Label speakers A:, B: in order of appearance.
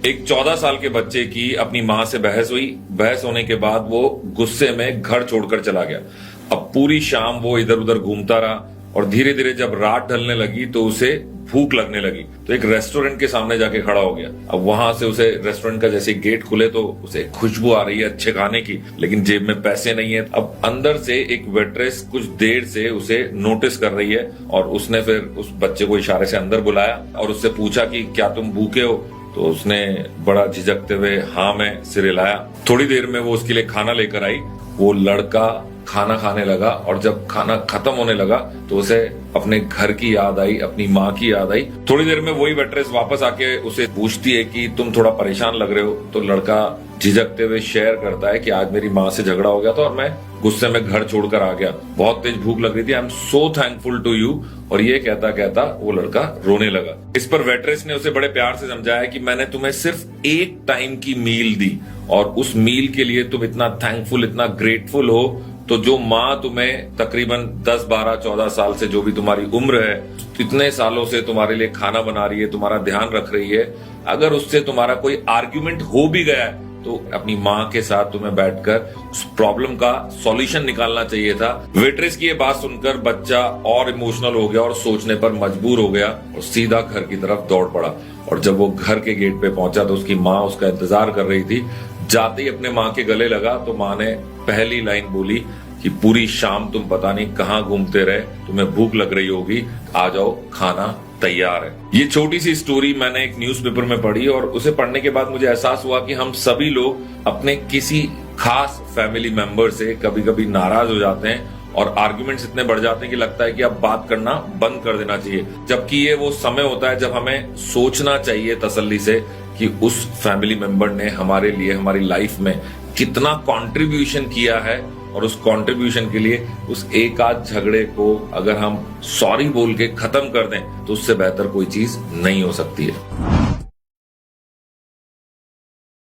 A: एक 14 साल के बच्चे की अपनी मां से बहस हुई। बहस होने के बाद वो गुस्से में घर छोड़कर चला गया। अब पूरी शाम वो इधर उधर घूमता रहा और धीरे धीरे जब रात ढलने लगी तो उसे भूख लगने लगी, तो एक रेस्टोरेंट के सामने जाके खड़ा हो गया। अब वहां से उसे रेस्टोरेंट का जैसे गेट खुले तो उसे खुशबू आ रही है अच्छे खाने की, लेकिन जेब में पैसे नहीं है। अब अंदर से एक वेट्रेस कुछ देर से उसे नोटिस कर रही है और उसने फिर उस बच्चे को इशारे से अंदर बुलाया और उससे पूछा कि क्या तुम भूखे हो? तो उसने बड़ा झिझकते हुए हाँ में सिर हिलाया। थोड़ी देर में वो उसके लिए खाना लेकर आई। वो लड़का खाना खाने लगा और जब खाना खत्म होने लगा तो उसे अपने घर की याद आई, अपनी माँ की याद आई। थोड़ी देर में वही वेट्रेस वापस आके उसे पूछती है कि तुम थोड़ा परेशान लग रहे हो। तो लड़का झिझकते हुए शेयर करता है कि आज मेरी माँ से झगड़ा हो गया था और मैं गुस्से में घर छोड़कर आ गया, बहुत तेज भूख लग रही थी, I am so thankful to you. और ये कहता कहता वो लड़का रोने लगा। इस पर वेट्रेस ने उसे बड़े प्यार से समझाया कि मैंने तुम्हें सिर्फ एक टाइम की मील दी और उस मील के लिए तुम इतना थैंकफुल, इतना ग्रेटफुल हो, तो जो माँ तुम्हें तकरीबन 10, 12, 14 साल से, जो भी तुम्हारी उम्र है, इतने सालों से तुम्हारे लिए खाना बना रही है, तुम्हारा ध्यान रख रही है, अगर उससे तुम्हारा कोई आर्ग्यूमेंट हो भी गया है तो अपनी माँ के साथ तुम्हें बैठकर उस प्रॉब्लम का सॉल्यूशन निकालना चाहिए था। वेट्रेस की ये बात सुनकर बच्चा और इमोशनल हो गया और सोचने पर मजबूर हो गया और सीधा घर की तरफ दौड़ पड़ा। और जब वो घर के गेट पे पहुंचा तो उसकी माँ उसका इंतजार कर रही थी। जाते ही अपने माँ के गले लगा तो माँ ने पहली लाइन बोली कि पूरी शाम तुम पता नहीं कहाँ घूमते रहे, तुम्हें भूख लग रही होगी, आ जाओ खाना तैयार है। ये छोटी सी स्टोरी मैंने एक न्यूज़पेपर में पढ़ी और उसे पढ़ने के बाद मुझे एहसास हुआ कि हम सभी लोग अपने किसी खास फैमिली मेंबर से कभी कभी नाराज हो जाते हैं और आर्गुमेंट्स इतने बढ़ जाते हैं कि लगता है कि अब बात करना बंद कर देना चाहिए, जबकि ये वो समय होता है जब हमें सोचना चाहिए तसल्ली से कि उस फैमिली मेंबर ने हमारे लिए, हमारी लाइफ में कितना कंट्रीब्यूशन किया है और उस कंट्रीब्यूशन के लिए उस एक आध झगड़े को अगर हम सॉरी बोल के खत्म कर दें तो उससे बेहतर कोई चीज नहीं हो सकती है।